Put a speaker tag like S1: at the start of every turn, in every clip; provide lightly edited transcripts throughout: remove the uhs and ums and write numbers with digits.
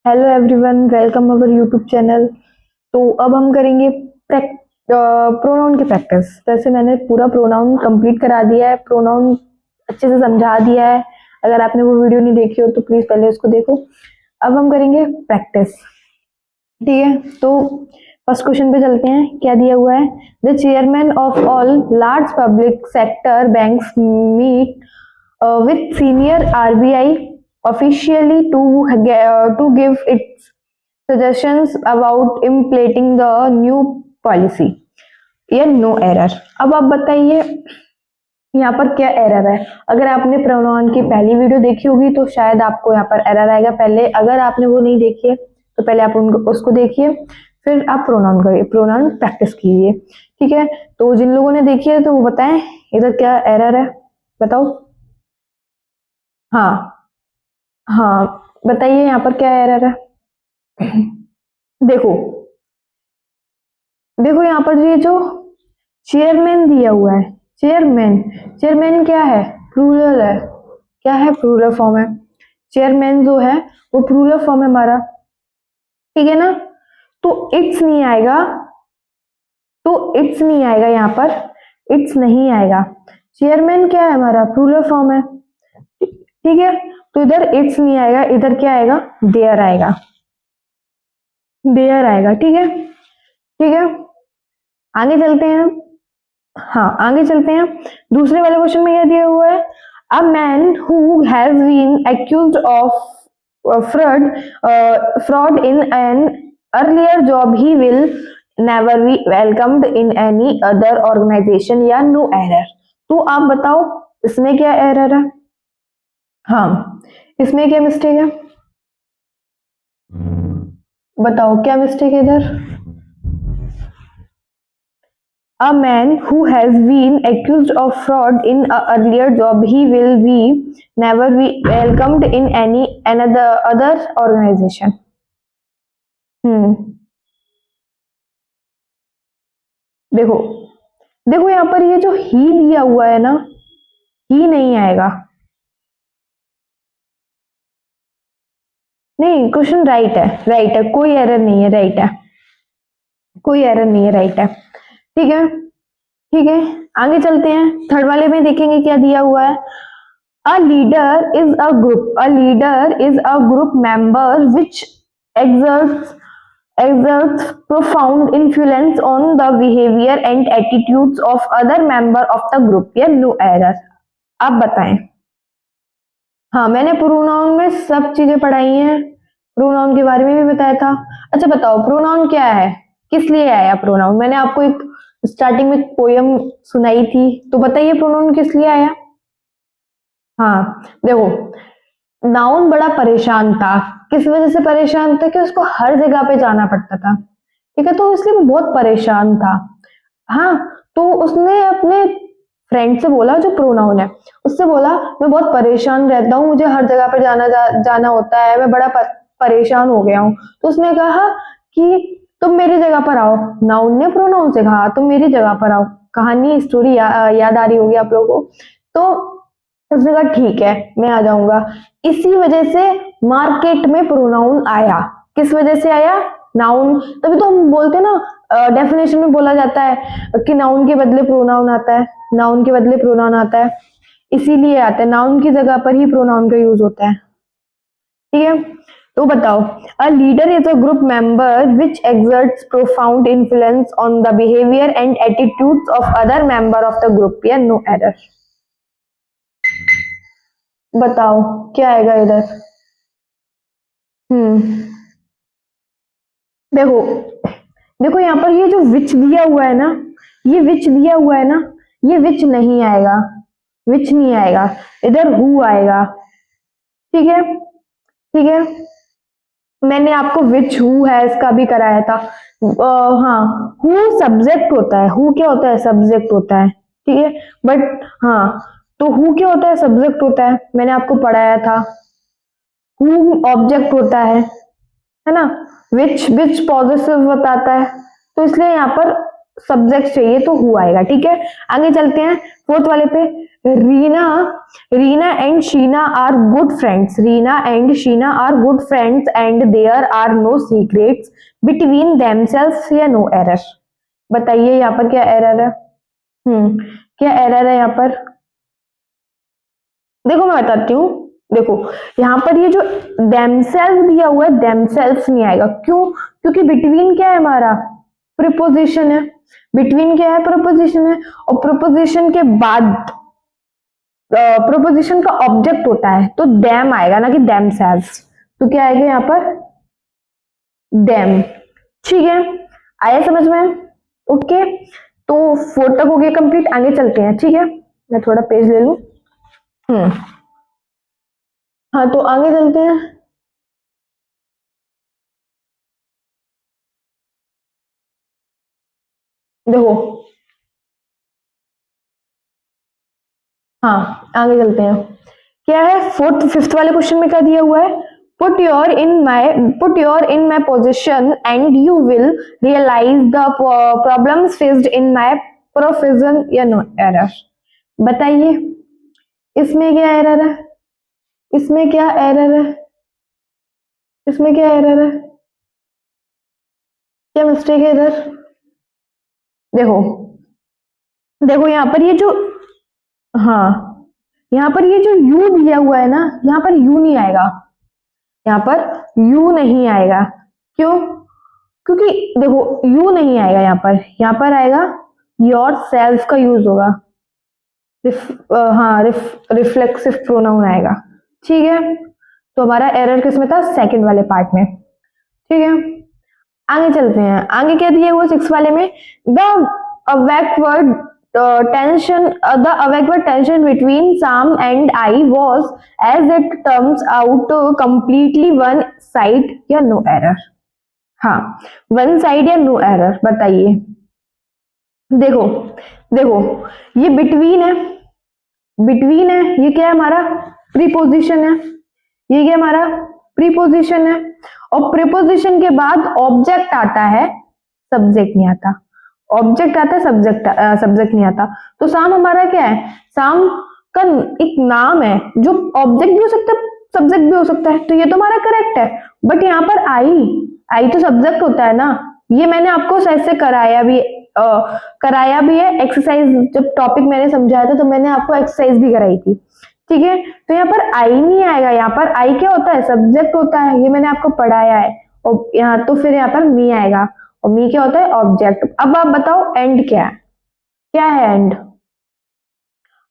S1: Hello everyone, welcome our YouTube channel. तो अब हम करेंगे प्रोनाउन की प्रैक्टिस। वैसे मैंने पूरा प्रोनाउन कंप्लीट करा दिया है, प्रोनाउन अच्छे से समझा दिया है। अगर आपने वो वीडियो नहीं देखी हो तो प्लीज पहले उसको देखो। अब हम करेंगे प्रैक्टिस, ठीक है। तो फर्स्ट क्वेश्चन पे चलते हैं। क्या दिया हुआ है? The chairman of all large public sector banks meet with senior RBI officially to give its suggestions about implementing the new policy. ये नो एरर। अब आप बताइए यहाँ पर क्या एरर है। अगर आपने प्रोनाउन की पहली वीडियो देखी होगी तो शायद आपको यहाँ पर एरर आएगा। पहले अगर आपने वो नहीं देखी है तो पहले आप उसको देखिए, फिर आप प्रोनाउन करिए, प्रोनाउन प्रैक्टिस कीजिए, ठीक है। तो जिन लोगों ने देखी है तो वो बताएं इधर क्या एरर है, बताओ। हाँ हाँ, बताइए यहाँ पर क्या एरर है। देखो देखो यहाँ पर ये जो चेयरमैन दिया हुआ है, चेयरमैन, चेयरमैन क्या है? प्लूरल है। क्या है? प्लूरल फॉर्म है। चेयरमैन जो है वो प्लूरल फॉर्म है हमारा, ठीक है ना। तो इट्स नहीं आएगा, तो इट्स नहीं आएगा यहाँ पर, इट्स नहीं आएगा। चेयरमैन क्या है हमारा? प्लूरल फॉर्म है, ठीक है। तो इधर इट्स नहीं आएगा, इधर क्या आएगा? देयर आएगा, देयर आएगा, ठीक है, ठीक है। आगे चलते हैं। हाँ, आगे चलते हैं। दूसरे वाले क्वेश्चन में क्या दिया हुआ है? A man who has been accused of fraud in an earlier job he will never be welcomed in any other organisation या नो एरर। तो आप बताओ इसमें क्या एरर है? हाँ, इसमें क्या मिस्टेक है? बताओ क्या मिस्टेक है इधर? A man who has been accused of fraud in an earlier job, he will be never be welcomed in any other organization. देखो देखो यहाँ पर ये जो ही दिया हुआ है ना, ही नहीं आएगा। नहीं, क्वेश्चन राइट है, राइट है, कोई एरर नहीं है, राइट है, कोई एरर नहीं है, राइट है, ठीक है, ठीक है। आगे चलते हैं। थर्ड वाले में देखेंगे क्या दिया हुआ है। A leader is a group. A leader is a group member which exerts profound influence on the behavior and attitudes of other member of the group. या no error। आप बताएं। हाँ, मैंने प्रोनाउन में सब चीजें पढ़ाई हैं, प्रोनाउन के बारे में भी बताया था। अच्छा बताओ प्रोनाउन क्या है, किस लिए आया प्रोनाउन? मैंने आपको एक स्टार्टिंग में पोयम सुनाई थी, तो बताइए प्रोनाउन किस लिए आया। हाँ देखो, नाउन बड़ा परेशान था। किस वजह से परेशान था? कि उसको हर जगह पे जाना पड़ता था, ठीक है, तो इसलिए वो बहुत परेशान था। हाँ, तो उसने अपने फ्रेंड से बोला, जो प्रोनाउन है, उससे बोला मैं बहुत परेशान रहता हूँ, मुझे हर जगह पे जाना होता है, मैं बड़ा परेशान हो गया हूँ। तो उसने कहा कि तुम मेरी जगह पर आओ। नाउन ने प्रोनाउन से कहा तुम मेरी जगह पर आओ। कहानी स्टोरी याद आ रही होगी आप लोगों को। तो उसने कहा ठीक है मैं आ जाऊंगा। इसी वजह से मार्केट में प्रोनाउन आया। किस वजह से आया? नाउन। तभी तो हम बोलते हैं ना, डेफिनेशन में बोला जाता है कि नाउन के बदले प्रोनाउन आता है, नाउन के बदले प्रोनाउन आता है, इसीलिए आता है, नाउन की जगह पर ही प्रोनाउन का यूज होता है, ठीक है। तो बताओ, a leader is a group member which exerts profound influence on the behavior and attitudes of other member of the group। या नो एरर। बताओ क्या आएगा इधर? देखो देखो यहाँ पर ये जो विच दिया हुआ है ना, ये विच दिया हुआ है ना, ये विच नहीं आएगा, विच नहीं आएगा, इधर हु आएगा, ठीक है, ठीक है। मैंने आपको विच हु है इसका भी कराया था। हाँ, हु सब्जेक्ट होता है, हु क्या होता है? सब्जेक्ट होता है, ठीक है। बट हाँ, तो हु क्या होता है? सब्जेक्ट होता है, मैंने आपको पढ़ाया था। हु ऑब्जेक्ट होता है ना। विच पॉजिटिव बताता है, तो इसलिए यहाँ पर सब्जेक्ट चाहिए तो हु आएगा, ठीक है। आगे चलते हैं फोर्थ वाले पे। Reena Reena and Sheena are good friends, Reena and Sheena are good friends and there are no secrets between themselves, या नो एरर। बताइए यहाँ पर क्या एरर है? क्या एरर है यहाँ पर? देखो मैं बताती हूँ। देखो यहाँ पर ये जो देमसेल्फ दिया हुआ है, देमसेल्फ नहीं आएगा। क्यों? क्योंकि बिटवीन क्या है हमारा? प्रीपोजिशन है। बिटवीन क्या है? प्रीपोजिशन है। और प्रीपोजिशन के बाद प्रीपोजिशन का ऑब्जेक्ट होता है, तो देम आएगा ना कि देमसेल्व्स। तो क्या आएगा यहाँ पर? देम। ठीक है, आया समझ में? ओके, तो 4 तक हो गया कंप्लीट। आगे चलते हैं, ठीक है। मैं थोड़ा पेज ले लूं। हाँ, तो आगे चलते हैं। देखो, हाँ आगे चलते हैं। क्या है? फिफ्थ वाले क्वेश्चन में क्या दिया हुआ है? Put your in my position and you will realise the problems faced in my profession, या नो एरर। बताइए इसमें क्या एरर है? इसमें क्या एरर है? इसमें क्या एरर है? क्या मिस्टेक है इधर? देखो देखो यहाँ पर ये जो, हाँ यहाँ पर ये जो यू दिया हुआ है ना, यहाँ पर यू नहीं आएगा। यहाँ पर यू नहीं आएगा। क्यों? क्योंकि देखो यू नहीं आएगा यहाँ पर आएगा योर सेल्फ का यूज होगा। रिफ्लेक्सिव प्रोनाउन आएगा, ठीक है। तो हमारा एरर किसमें था? सेकंड वाले पार्ट में, ठीक है। आगे चलते हैं। आगे क्या दिया हुआ 6 वाले में? The backward tension between Sam and I was, as it turns out, completely one side या no error। हाँ, वन साइड या नो एरर। बताइए। देखो देखो ये बिटवीन है, बिटवीन है। ये क्या है? हमारा प्रीपोजिशन है। ये क्या हमारा? प्रीपोजिशन है। और प्रीपोजिशन के बाद ऑब्जेक्ट आता है, सब्जेक्ट नहीं आता। ऑब्जेक्ट आता है, सब्जेक्ट नहीं आता। तो साम हमारा क्या है? साम का एक नाम है जो ऑब्जेक्ट भी हो सकता है, सब्जेक्ट भी हो सकता है। तो ये तो हमारा करेक्ट है। बट यहाँ पर आई तो सब्जेक्ट होता है ना। ये मैंने आपको सही से कराया भी है एक्सरसाइज। जब टॉपिक मैंने समझाया था तो मैंने आपको एक्सरसाइज भी कराई थी, ठीक है। तो यहाँ पर आई नहीं आएगा। यहाँ पर आई क्या होता है? सब्जेक्ट होता है। ये मैंने आपको पढ़ाया है। और यहाँ तो फिर यहाँ पर मी आएगा, और मी क्या होता है? ऑब्जेक्ट। अब आप बताओ एंड क्या है? क्या है एंड?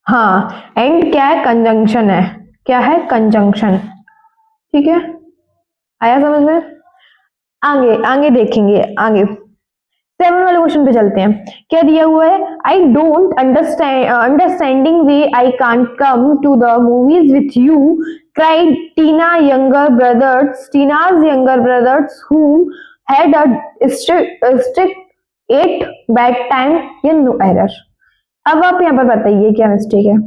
S1: हाँ, एंड क्या है? कंजंक्शन है। क्या है? कंजंक्शन, ठीक है। आया समझ में? आगे आगे देखेंगे। आगे 7 वाले क्वेश्चन पे चलते हैं। क्या दिया हुआ है? I don't understanding way I can't come to the movies with you, cried Tina's younger brothers whom had a strict 8 bad time, या नो एरर। अब आप यहाँ पर बताइए क्या मिस्टेक है?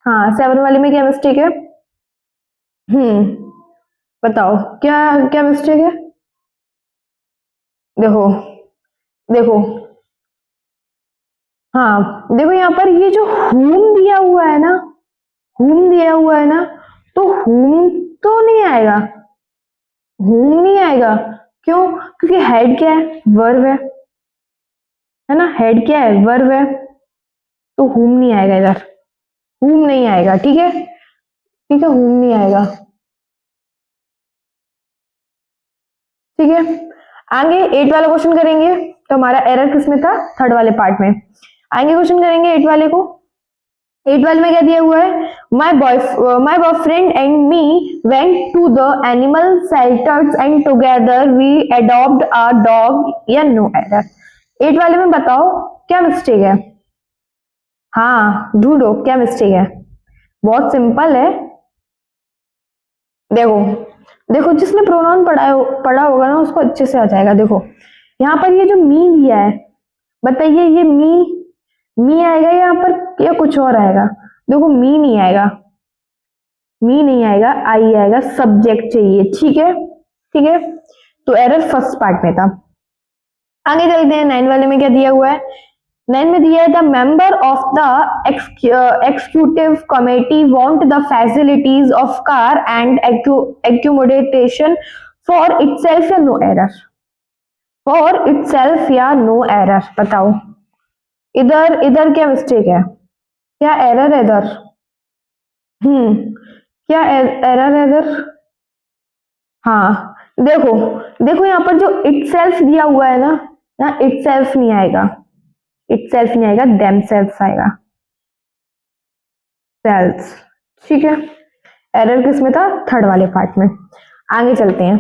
S1: हाँ, 7 वाले में क्या मिस्टेक है? बताओ क्या क्या मिस्टेक है? देखो देखो हाँ, देखो यहाँ पर ये जो whom दिया हुआ है ना, whom दिया हुआ है ना, तो whom तो नहीं आएगा। whom नहीं आएगा। क्यों? क्योंकि हेड क्या है? वर्ब है ना। हेड क्या है? वर्ब है। तो whom नहीं आएगा इधर। whom नहीं आएगा, ठीक है, ठीक है। whom नहीं आएगा, ठीक है। आगे 8 वाला क्वेश्चन करेंगे। तो हमारा एरर किसमें था? थर्ड वाले पार्ट में। आगे क्वेश्चन करेंगे 8 वाले को। 8 वाले में क्या दिया हुआ है? My boyfriend and me went to the animal shelters and together we adopt a dog, या नो एरर। 8 वाले में बताओ क्या मिस्टेक है? हाँ, ढूंढो क्या मिस्टेक है। बहुत सिंपल है। देखो देखो जिसने प्रोनाउन पढ़ा होगा ना उसको अच्छे से आ जाएगा। देखो यहाँ पर ये जो मी दिया है, बताइए ये मी आएगा यहाँ पर या कुछ और आएगा? देखो मी नहीं आएगा, मी नहीं आएगा, आई आएगा। सब्जेक्ट चाहिए, ठीक है, ठीक है। तो एरर फर्स्ट पार्ट में था। आगे चलते हैं 9 वाले में क्या दिया हुआ है? 9 में दिया है the member of the executive committee want the facilities of car and accommodation for itself या नो एरर, फॉर इटसेल्फ या नो एरर। बताओ इधर इधर क्या मिस्टेक है, क्या एरर है इधर? क्या एरर है इधर? हाँ देखो देखो यहाँ पर जो इटसेल्फ दिया हुआ है ना, यहाँ इटसेल्फ नहीं आएगा, इटसेल्फ नहीं आएगा, देमसेल्फ आएगा, सेल्स। ठीक है, एरर किस में था? थर्ड वाले पार्ट में। आगे चलते हैं,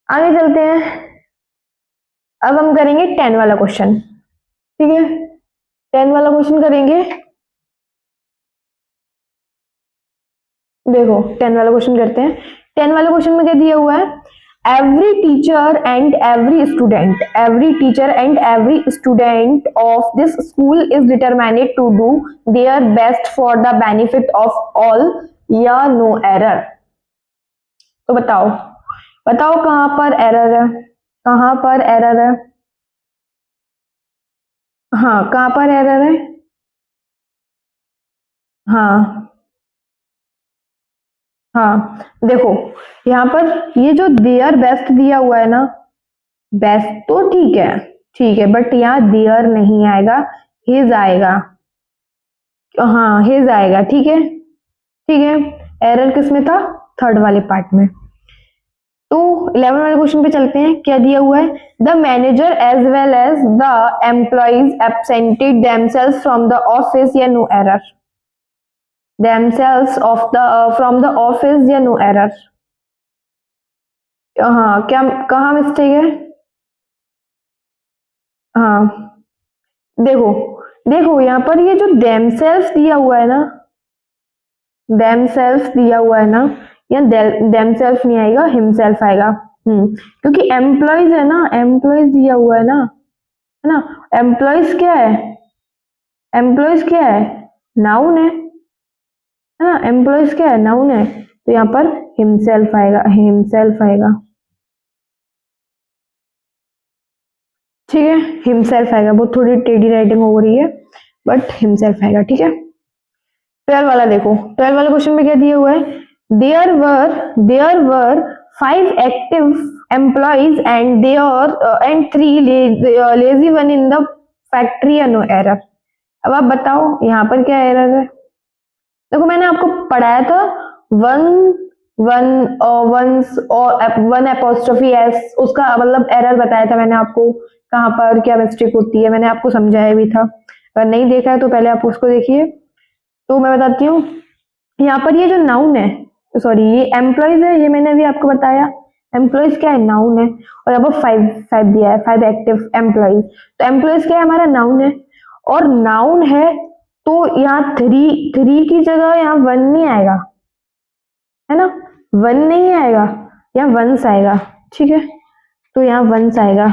S1: आगे चलते हैं। अब हम करेंगे 10 वाला क्वेश्चन। ठीक है, 10 वाला क्वेश्चन करेंगे। देखो 10 वाला क्वेश्चन करते हैं। 10 वाले क्वेश्चन में क्या दिया हुआ है? every teacher and every student of this school is determined to do their best for the benefit of all, या no error। तो बताओ बताओ कहां पर एरर है, कहां पर एरर है? हाँ कहां पर एरर है? हाँ हाँ देखो यहाँ पर ये जो देयर बेस्ट दिया हुआ है ना, बेस्ट तो ठीक है, बट यहाँ देयर नहीं आएगा, हिज आएगा। हाँ हिज आएगा, ठीक है ठीक है। एरर किस में था? थर्ड वाले पार्ट में। तो 11 वाले क्वेश्चन पे चलते हैं। क्या दिया हुआ है? The manager as well as the employees absented themselves from the office, या no error? themselves of the from the office, या नो एरर? हाँ क्या कहाँ मिस्टेक है? हाँ देखो देखो यहाँ पर ये जो themselves दिया हुआ है ना, themselves दिया हुआ है ना, या themselves नहीं आएगा, himself आएगा। क्योंकि एम्प्लॉइज है ना, एम्प्लॉइज दिया हुआ है ना, एम्प्लॉइज क्या है? एम्प्लॉइज क्या है? नाउन है ना, एम्प्लॉइज क्या है? नाउन है। तो यहाँ पर हिमसेल्फ आएगा, हिमसेल्फ आएगा, ठीक है, हिमसेल्फ आएगा। बहुत थोड़ी टेढ़ी राइटिंग हो रही है, बट हिमसेल्फ आएगा, ठीक है। 12 वाला देखो, 12 वाले क्वेश्चन में क्या दिया हुआ है? There were 5 active employees and and 3 lazy one in the factory, या नो एरर? अब आप बताओ यहाँ पर क्या एरर है? देखो मैंने आपको पढ़ाया था वन एपोस्ट्रोफी एस, उसका मतलब एरर बताया था मैंने आपको, कहाँ पर क्या मिस्टेक होती है, मैंने आपको समझाया भी था। अगर नहीं देखा है तो पहले आप उसको देखिए। तो मैं बताती हूँ, यहाँ पर ये जो नाउन है, सॉरी ये एम्प्लॉइज है, ये मैंने भी आपको बताया। एम्प्लॉइज क्या है? नाउन है। और यहाँ पर 5 दिया है, 5 एक्टिव एम्प्लॉइज। तो एम्प्लॉइज क्या है? हमारा नाउन है, और नाउन है तो यहाँ 3 की जगह यहाँ 1 नहीं आएगा, है ना, 1 नहीं आएगा, यहाँ वंस आएगा, ठीक है। तो यहाँ वंस आएगा,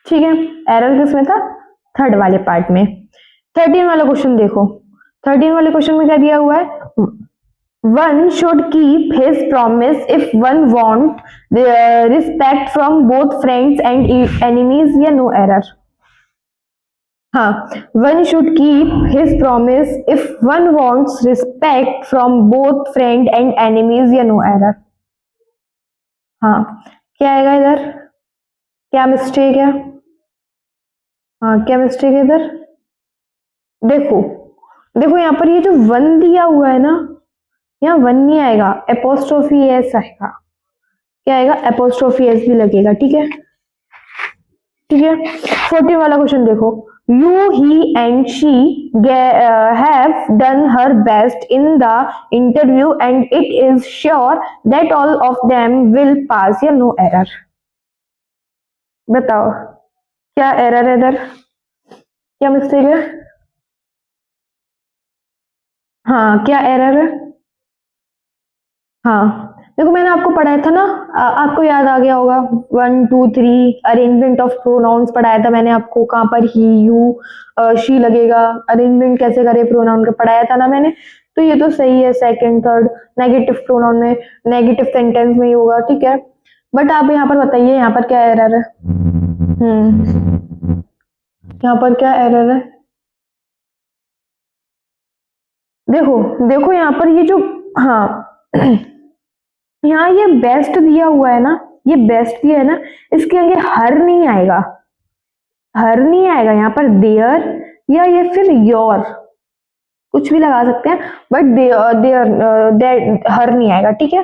S1: ठीक है। एरर किसमें था? थर्ड वाले पार्ट में। 13 वाला क्वेश्चन देखो, 13 वाले क्वेश्चन में क्या दिया हुआ है? One should keep his promise if one want respect from both friends and enemies, या नो एरर? हाँ, one should keep his promise if one wants respect from both friend and enemies, या no error? हाँ क्या आएगा इधर? क्या mistake है? हाँ क्या मिस्टेक है इधर? देखो देखो यहाँ पर ये जो 1 दिया हुआ है ना, यहाँ 1 नहीं आएगा, एपोस्ट्रोफी एस आएगा। क्या आएगा? एपोस्ट्रोफी एस भी लगेगा, ठीक है ठीक है। 14 वाला क्वेश्चन देखो, you, he and she have done her best in the interview and it is sure that all of them will pass, या no error? बताओ क्या एरर है इधर? क्या मिस्टेक है? हाँ क्या एरर है? हाँ देखो मैंने आपको पढ़ाया था ना, आपको याद आ गया होगा, 1 2 3 अरेंजमेंट ऑफ प्रोनाउंस पढ़ाया था मैंने आपको, कहाँ पर ही, यू, शी लगेगा, अरेंजमेंट कैसे करे प्रोनाउन का पढ़ाया था ना मैंने। तो ये तो सही है, सेकंड थर्ड नेगेटिव प्रोनाउन में, नेगेटिव सेंटेंस में ही होगा, ठीक है। बट आप यहाँ पर बताइए यहाँ पर क्या एरर है? यहाँ पर क्या एरर है? देखो देखो यहाँ पर ये जो, हाँ यहाँ ये बेस्ट दिया हुआ है ना, ये बेस्ट दिया है ना, इसके आगे हर नहीं आएगा, हर नहीं आएगा यहाँ पर, देयर या ये फिर योर कुछ भी लगा सकते हैं, बट देयर हर नहीं आएगा, ठीक है।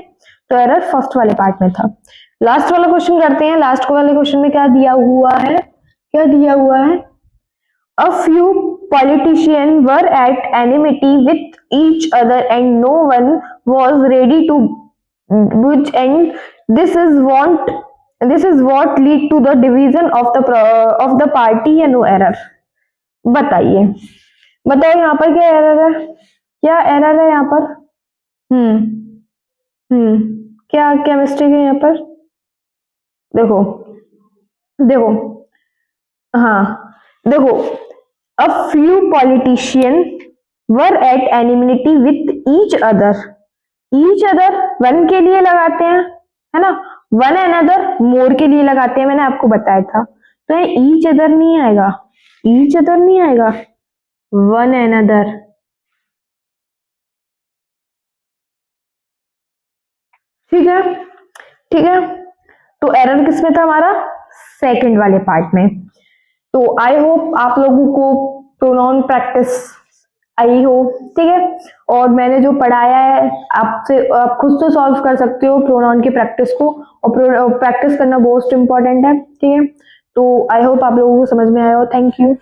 S1: तो एरर फर्स्ट वाले पार्ट में था। लास्ट वाला क्वेश्चन करते हैं। लास्ट वाले क्वेश्चन में क्या दिया हुआ है, क्या दिया हुआ है? A few politicians were at enmity with each other and no one was ready to budge, and this is what lead to the division of the party या no error? बताइए, बताओ यहाँ पर क्या एरर है, क्या एरर है यहाँ पर? क्या क्या मिस्टेक है यहाँ पर? देखो देखो, हाँ देखो, a few politicians were at enmity with each other, each other one के लिए लगाते हैं, है ना, वन another मोर के लिए लगाते हैं, मैंने आपको बताया था। तो ये each other नहीं आएगा, each other नहीं आएगा, वन another, ठीक है, ठीक है। तो एरर किसमें था हमारा? सेकंड वाले पार्ट में। तो आई होप आप लोगों को प्रोनाउन प्रैक्टिस आई हो, ठीक है। और मैंने जो पढ़ाया है आपसे, आप खुद से सॉल्व कर सकते हो प्रोनाउन की प्रैक्टिस को, और प्रैक्टिस करना मोस्ट इंपॉर्टेंट है, ठीक है। तो आई होप आप लोगों को समझ में आया हो। Thank you.